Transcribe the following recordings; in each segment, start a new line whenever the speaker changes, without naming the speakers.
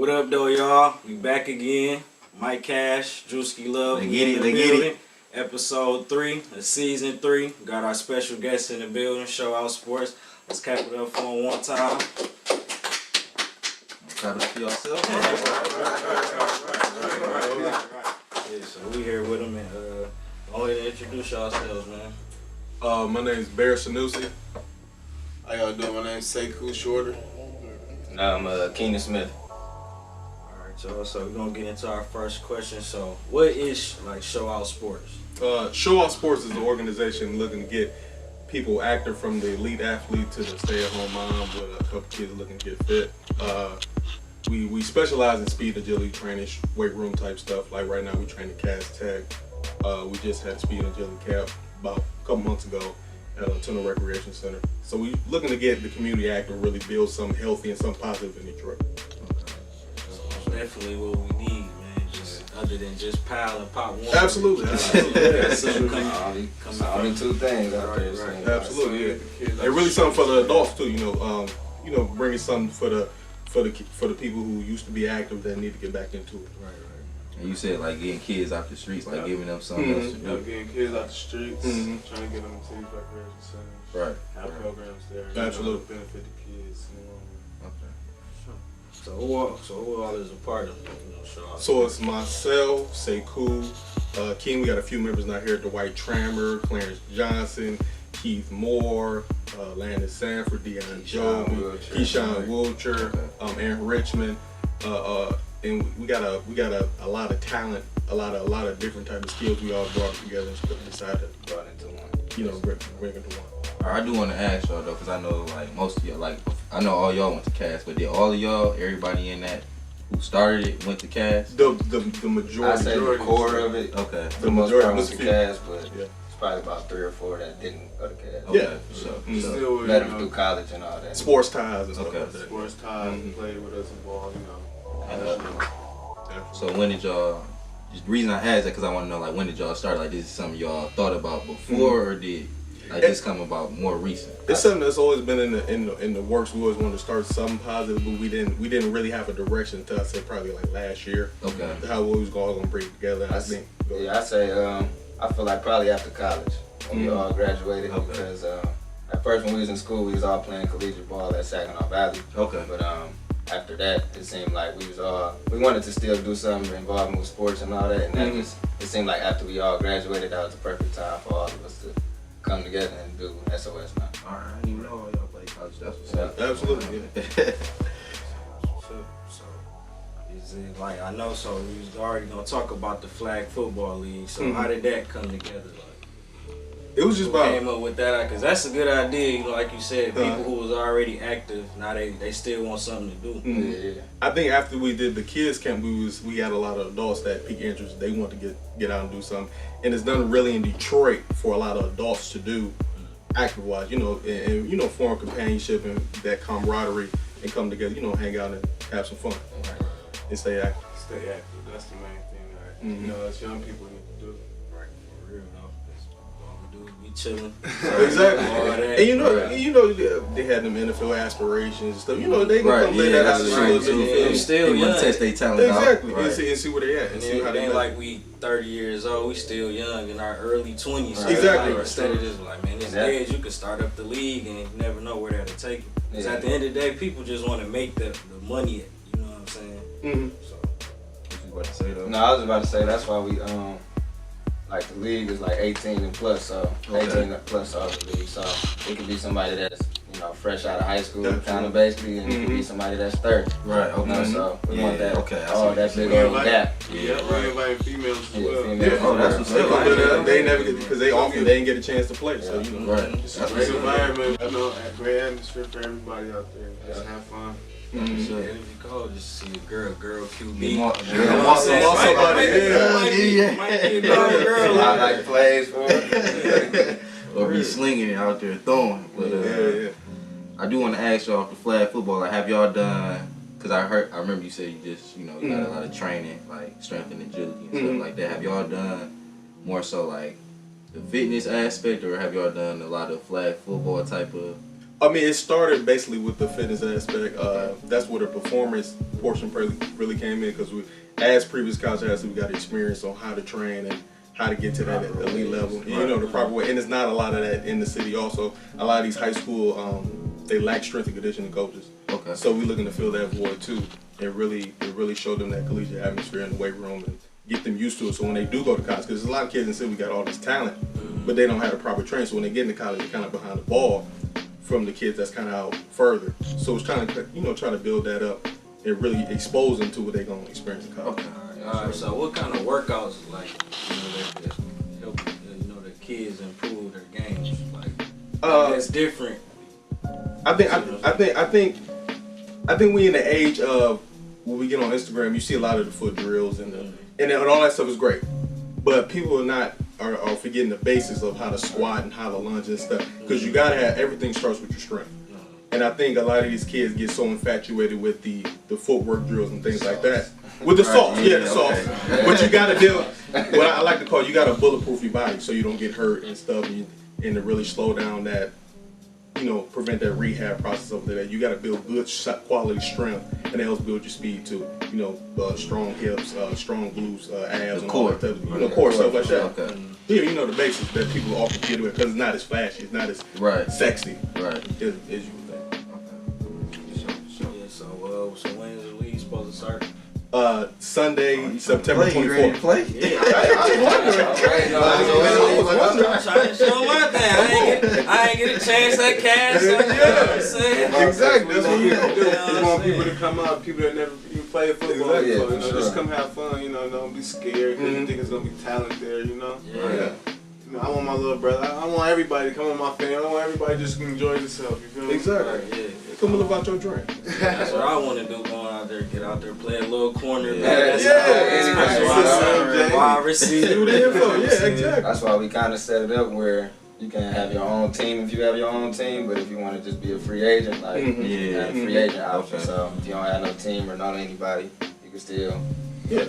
What up, though, y'all? We back again. Mike Cash, Drewski Love.
They get it.
Episode 3 of Season 3. Got our special guests in the building, Show Out Sports. Let's cap it up for them one time.
Clap it for yourself.
Yeah, so we here with them, and go ahead and introduce yourselves, man.
My name is Abiodun Sanusi.
How y'all doing? My name is Sekou Shorter.
I'm Keenan Smith.
Alright, y'all, so we're going to get into our first question. So, what is, Show Out Sports?
Show Out Sports is an organization looking to get people active from the elite athlete to the stay-at-home mom with a couple kids looking to get fit. We specialize in speed agility training, weight room type stuff. Like right now we train at Cass Tech. We just had a speed agility camp about a couple months ago at a Tunnel Recreation Center. So we looking to get the community active, really build something healthy and something positive in Detroit.
So definitely what we need, man. Just other than just pile and pop one.
Absolutely.
That's
Only two things out there.
Right.
Absolutely, yeah. And really something for the adults too. Bringing something for the people who used to be active that need to get back into it.
Right.
And you said getting kids out the streets, giving them something else to do.
Getting kids out the streets, trying to get them to these recreation centers.
Right.
Have programs there.
Absolutely.
Benefit the kids.
Okay.
So who all is a part of Show Out?
So it's myself, Sekou, King. We got a few members not here. Dwight Trammer, Clarence Johnson, Keith Moore, Landon Sanford, Deion Joby, Keyshawn Wilcher, Aaron Richmond, and we got a lot of talent, a lot of different type of skills we all brought together and decided to
Brought into one.
bring into one.
I do want to ask y'all though, because I know most of y'all, I know all y'all went to Cass, but did all of y'all, everybody in that who started it went to Cass?
The majority.
I say the core of it.
Okay.
The most part went to
few.
Cass, but
Yeah.
it's probably about 3 or 4 that didn't go to Cass.
Okay.
Yeah.
So
Still,
Let them through college and all that.
Sports ties and stuff
Okay.
like that.
Sports ties, played with us in ball,
So when did y'all? The reason I asked that because I want to know when did y'all start? This is something y'all thought about before, or did this come about more recent?
It's something that's always been in the works. We always wanted to start something positive, but we didn't really have a direction until I said probably last year.
Okay.
How we was all gonna bring it together. I think.
Yeah, I say I feel like probably after college when we all graduated because at first when we was in school we was all playing collegiate ball at Saginaw Valley.
Okay.
But after that it seemed like we wanted to still do something involving with sports and all that, and that it seemed like after we all graduated that was the perfect time for all of us to come together and do SOS now.
Alright, I didn't even know y'all played college. That's what's up.
Absolutely. Yeah.
So is it I know? So we was already gonna talk about the flag football league. So how did that come together?
It was just
Who
about.
came up with that? Because that's a good idea. Like you said, people who was already active now they still want something to do.
Yeah.
I think after we did the kids camp, we had a lot of adults that piqued interest. They want to get out and do something, and it's done really in Detroit for a lot of adults to do, active wise. And form companionship and that camaraderie and come together. Hang out and have some fun and stay active.
Stay active. That's the main thing. As young people need to do.
Right, for real though. All we do is be chilling.
Exactly.
All that.
And they had them NFL aspirations and stuff. They can come lay that out
that's
a
true,
little
too.
bit.
They still
They want
young.
to test their talent
Exactly.
out. Right.
And see where they at and see how
It
they
ain't
like.
we 30 years old, we still young in our early 20s. So
Exactly.
Instead of just this age, you could start up the league and you never know where that'll take you. Because at the end of the day, people just want to make the money, you know what I'm saying? So,
What you about to say though?
No, I was about to say that's why we the league is 18 and plus, so 18 and plus all the league. So it could be somebody that's fresh out of high school, kind of basically, and it could be somebody that's 30.
Right. Okay.
So we want that.
Okay.
That big old gap.
Yeah, we invite females as well.
females.
Oh, that's what's up.
They never get because they didn't get a chance to play. So
Right.
It's a great environment, a great atmosphere for everybody out there. Just have fun.
and if you call, just see a girl QB. Might be a girl.
I like plays for it.
Or be slinging it out there, throwing. But I do want to ask y'all the flag football. Have y'all done? Because I remember you said you just got a lot of training, strength and agility and stuff like that. Have y'all done more so the fitness aspect, or have y'all done a lot of flag football type of
I mean, it started basically with the fitness aspect. That's where the performance portion really came in, because as previous college athletes, we got experience on how to train and how to get to that elite level. And, you know, the proper way. And there's not a lot of that in the city. Also, a lot of these high school, they lack strength and conditioning coaches.
Okay.
So we're looking to fill that void too, and really show them that collegiate atmosphere in the weight room and get them used to it. So when they do go to college, because there's a lot of kids in the city, we got all this talent, but they don't have the proper training. So when they get into college, they're kind of behind the ball from the kids that's kind of out further. So it's trying to build that up and really expose them to what they're going to experience in college.
Okay.
All right. So what kind of workouts like that help the kids improve their games? Like that's different.
I think we in the age of when we get on Instagram, you see a lot of the foot drills and all that stuff is great, but people are forgetting the basics of how to squat and how to lunge and stuff, because you gotta have everything starts with your strength. And I think a lot of these kids get so infatuated with the footwork drills and things like that. With the sauce, the sauce. Okay. But you gotta deal, what I like to call, you gotta bulletproof your body so you don't get hurt and stuff, and to really slow down that, prevent that rehab process over there. You gotta build good quality strength, and it helps build your speed too. Strong hips, strong glutes, abs, and all that stuff. Core stuff like that.
Okay.
Yeah, the basics that people often get with, because it's not as flashy, it's not as sexy as you would think.
Yeah. So when is the league supposed to start?
Sunday, September 24th.
Play?
Yeah,
I'm trying to show my thing. I ain't get a chance at cash. You know what I'm saying?
Exactly. That's what we do.
We want people to come out, people that never even played football.
Exactly.
So, just come have fun. Don't be scared, because you think it's gonna be talent there.
Yeah.
I want my little brother. I want everybody to come on my family. I want everybody just to enjoy themselves. You feel me?
Exactly.
Yeah.
Come live out your dream.
That's what I want to do. Going out there, get out there, play a little corner. Wide receiver.
Yeah, exactly.
That's why we kind of set it up where you can have your own team if you have your own team, but if you want to just be a free agent, like you have a free agent option. So if you don't have no team or know anybody, you can still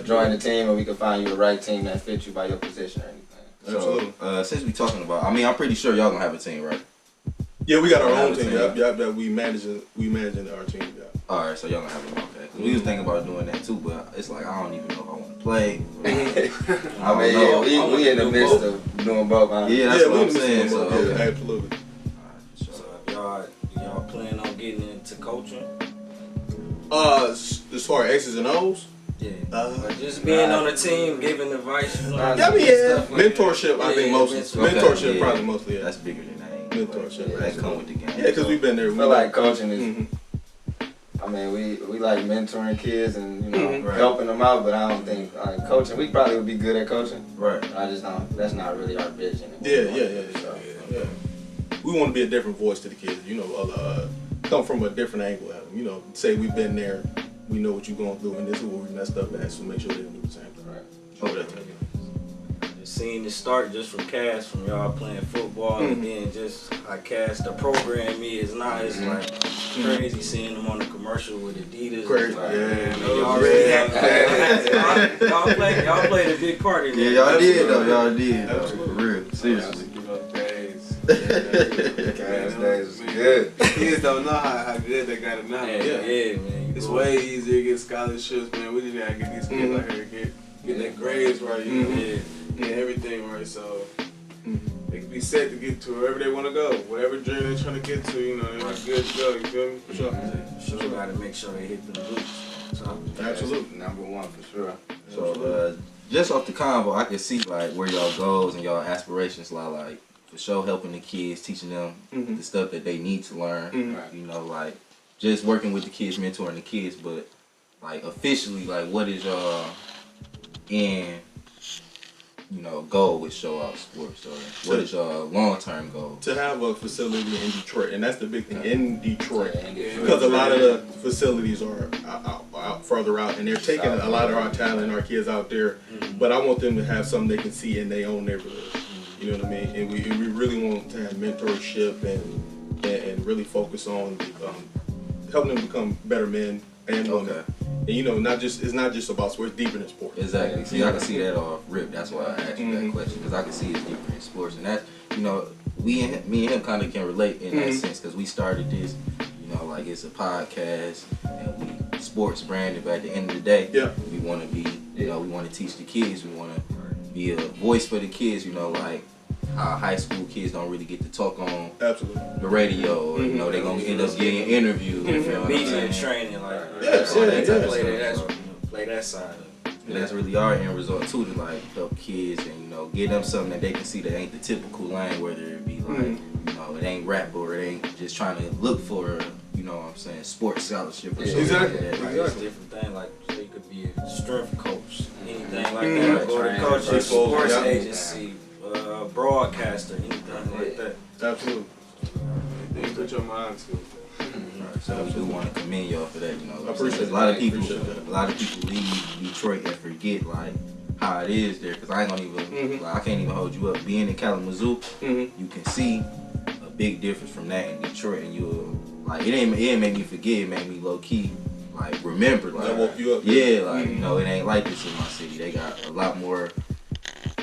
join the team, and we can find you the right team that fits you by your position or anything.
So, since we talking about, I'm pretty sure y'all gonna have a team, right?
Yeah, we got our own team. That we managing our team. Yeah.
All right, so y'all gonna have it. Okay. We was thinking about doing that too, but it's like I don't even know if I want to play.
We in the midst of doing both.
Yeah, that's what I'm saying. So
absolutely.
So y'all plan on getting into coaching?
As far as X's and O's.
Yeah. Just being on a team, giving advice.
Mentorship. I think mostly. Mentorship probably mostly.
That's bigger than that.
Mentorship.
That come with the game.
Yeah, because we've been there.
I feel like coaching is. I mean, we like mentoring kids and helping them out, but I don't think coaching. We probably would be good at coaching.
Right.
I just don't. That's not really our vision.
Yeah. We want to be a different voice to the kids. Come from a different angle at them. Say we've been there. We know what you're going through, and this is where we messed up at, so make sure they don't do the same thing.
Right.
Just seeing the start just from Cass, from y'all playing football, and then just how Cass, the program is now, it's like crazy seeing them on the commercial with Adidas.
Crazy.
Y'all played a big part in that.
Yeah, y'all did though. For real. Seriously.
Cass days was good.
Kids don't know how good they got it now.
Yeah, man.
It's way easier to get scholarships, man. We just gotta get these kids out here to get their grades right, get everything right, so they can be set to get to wherever they want to go, whatever dream they're trying to get to. They're good to go. You feel me? For sure.
Sure, gotta make sure they hit the boots. So,
absolutely,
number one for sure.
So just off the convo, I can see like where y'all goals and y'all aspirations lie, like for sure helping the kids, teaching them the stuff that they need to learn. Like just working with the kids, mentoring the kids, but like officially, like what is y'all goal with Show Out Sports, or what is your long-term goal?
To have a facility in Detroit, and that's the big thing, in Detroit, because a lot of the facilities are out further out, and they're taking a lot of our talent, our kids out there, but I want them to have something they can see in their own neighborhood, you know what I mean? And we really want to have mentorship and really focus on helping them become better men and women. And it's not just about sports, it's deeper than sports.
Exactly. See, I can see that off rip. That's why I asked you that question, because I can see it's deeper in sports, and that's me and him kind of can relate in that sense because we started this, you know, like it's a podcast and we sports branded, but at the end of the day, we want to be, you know, we want to teach the kids, we want to be a voice for the kids, you know, like how high school kids don't really get to talk on the radio, or, you know, they're gonna end up getting interviewed.
Media training, like play that side of it.
And that's really our end result too, to like help kids and, you know, give them something that they can see that ain't the typical lane, whether it be like, you know, it ain't rap or it ain't just trying to look for, you know what I'm saying, sports scholarship or something.
Exactly.
Like that.
Like, it's a different thing, like so you could be a strength coach, anything like that, go to coach, sports agency, broadcaster, anything like that.
Absolutely.
You put your mind to it.
So we do want to commend y'all for that, you know.
I appreciate
a lot of people leave Detroit and forget like how it is there, because I ain't gonna even, like, I can't even hold you up. Being in Kalamazoo, you can see a big difference from that in Detroit, and you'll like it didn't make me forget, it made me low key like remember, like
that woke you up.
Yeah, like you know, it ain't like this in my city. They got a lot more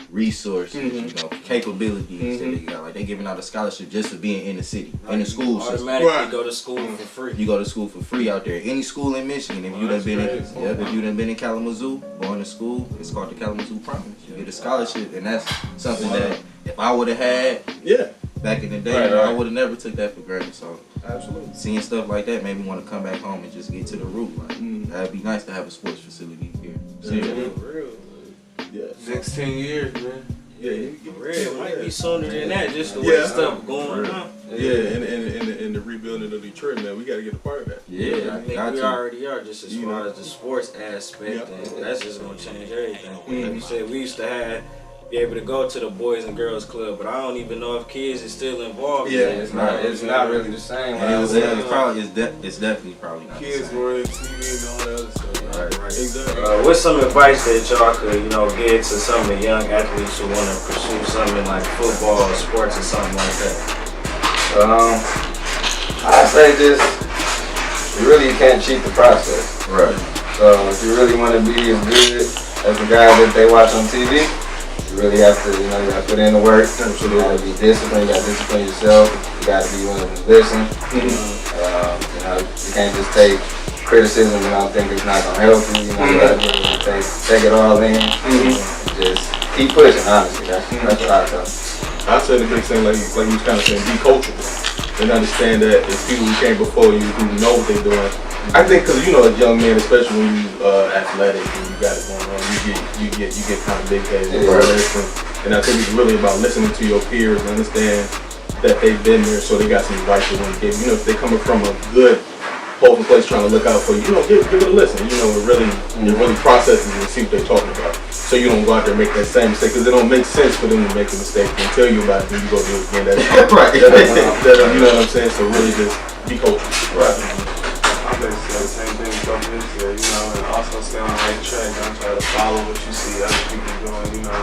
resources, you know, capabilities that they got. Like they giving out a scholarship just for being in the city, in the school system.
Automatically go to school for free.
You go to school for free out there. Any school in Michigan, if you done been if you done been in Kalamazoo, going to school, it's called the Kalamazoo Promise. You get a scholarship, and that's something that if I would have had, back in the day, I would have never took that for granted. So
absolutely,
seeing stuff like that made me want to come back home and just get to the root. Like that'd be nice to have a sports facility here.
For real. Yeah.
Next 10 years, man.
Yeah,
It might be sooner than that, just the way stuff going on.
Yeah, and the rebuilding of Detroit, man, we got to get a part of that.
Yeah,
I think we already are, just as far as the sports aspect, and that's just gonna change everything. Like you said, we used to be able to go to the Boys and Girls Club, but I don't even know if kids is still involved.
It's not really the same.
It's definitely probably not.
Kids more in TV and all that other stuff.
Right. Exactly.
What's some advice that y'all could, you know, give to some of the young athletes who want to pursue something like football or sports or something like that?
I say just, you really can't cheat the process.
Right.
So if you really want to be as good as the guy that they watch on TV, you really have to, you know, you got to put in the work. You got to be disciplined. You got to discipline yourself. You got to be willing to listen. You know, you can't just take criticism and I think it's not gonna help you. You know, you gotta really take it all in. Just keep pushing. Honestly, that's what I tell.
I said the big thing, like you was kind of saying, be coachable and understand that it's people who came before you who know what they're doing. I think because you know, as young men, especially when you athletic and you got it going on, you get kind of big headed. And I think it's really about listening to your peers and understand that they've been there, so they got some advice they want to give. You know, if they're coming from a good wholesome place trying to look out for you, you know, give it a listen. You know, it really processes and see what they're talking about. So you don't go out there and make that same mistake, because it don't make sense for them to make a mistake and tell you about it and you go do it again. That's right. You know what I'm saying? So really just be coachable.
Right.
I'm basically the same thing Coach Nick said, you know, and also stay on the right track. Don't try to follow what you see other people doing, you know.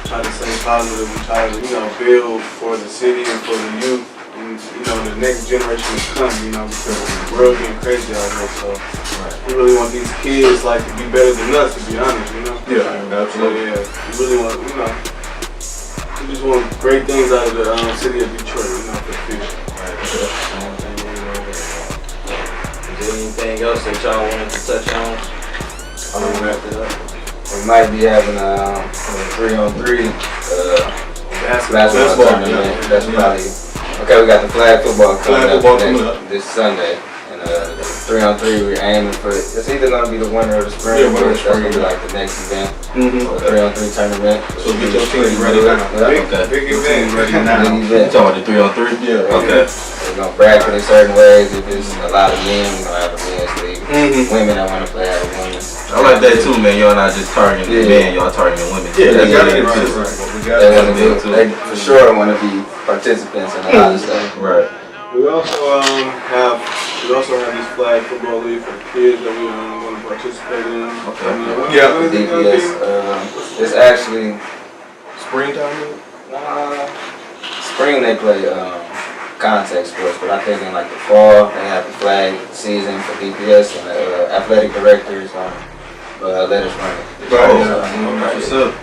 Try to stay positive and try to, you know, build for the city and for the youth. You know, the next generation is coming, you know, because the world getting crazy out here, so we really want these kids, like, to be better than us, to be honest, you know?
Yeah, absolutely.
So, we really want, you know, we just want great things out of the city of Detroit, you know, for the future.
Is there anything else that y'all wanted to touch on?
I'm gonna wrap it up. We might be having a 3-on-3 basketball tournament. That's probably. Okay, we got the flag football coming up this Sunday, and 3-on-3 we're aiming for. It's either gonna be the winner of the spring, or it's gonna be like the next event, or 3-on-3 tournament.
So get your team ready now.
Big event ready now.
You talking about the 3-on-3?
Yeah.
Okay.
We're gonna bracket in certain ways. If it's a lot of men, we're gonna have a men's league. Women that want to play have a women's.
I like that too, man. Y'all not just targeting men, y'all targeting women.
Yeah,
that's
gotta
right.
They for sure want to be participants in a lot of stuff.
Right.
We also have this flag football league for the kids that we want to participate in.
Okay.
DPS. It's actually
Springtime?
spring they play contact sports, but I think in like the fall they have the flag season for DPS, and the athletic director is on let us run it.
Right. What's up?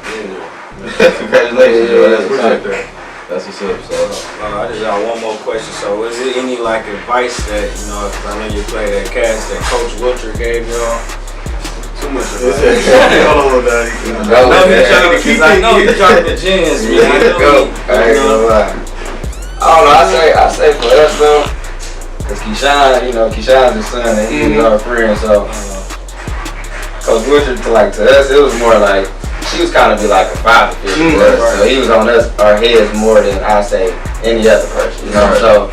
Congratulations, bro. That's That's what's up. So
I just got one more question. So, is there any like advice that because I know you played at Cass that Coach Wilter gave y'all?
Too much of
Hold on,
I know you dropped the gems, man.
I ain't gonna lie. I don't know. I say for us though, cause Keyshawn's his son and he's our friend. So Coach Wilter to us, it was more like he was kind of be like a father figure for us. So he was on our heads more than I say any other person. You know. So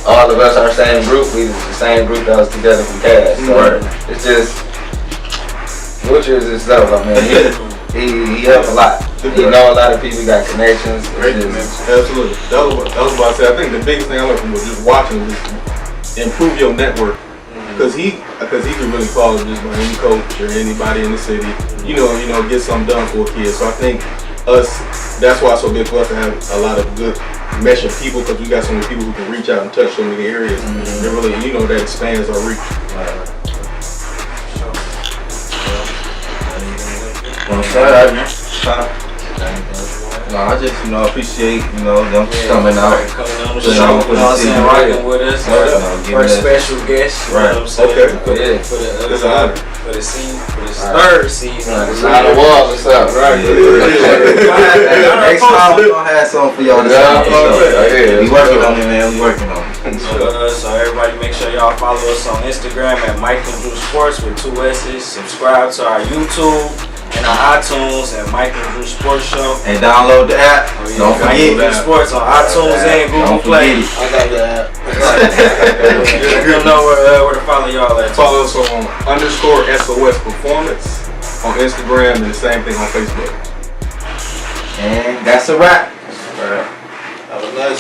all of us our same group. We was the same group that was together from Cass. So it's just. Wilcher is himself. I mean, he helped a lot. You know a lot of people, got connections.
Absolutely. That was what I said. I think the biggest thing I learned from just watching was improve your network. Because he can really call it just by any coach or anybody in the city. You know, get something done for a kid. So I think that's why it's so big for us to have a lot of good mesh of people, because we got so many people who can reach out and touch so many areas. And really, that expands our reach.
No, I just appreciate them coming out,
coming on the show, rocking with us. First special guest,
right? Okay,
for the third season.
Sign the wall or something, right?
Next time we gonna have something for y'all to say. We working on it, man. We working on it.
So everybody, make sure y'all follow us on Instagram at Mike and Drew Sports with 2 S's. Subscribe to our YouTube and our iTunes at Mike and Drew Sports Show.
And download the app. Don't forget
Mike and Drew Sports on iTunes and Google Play.
I got that.
You know where to follow y'all at.
Follow us on _SOS Performance on Instagram and the same thing on Facebook.
And that's a wrap.
All right.
Have a nice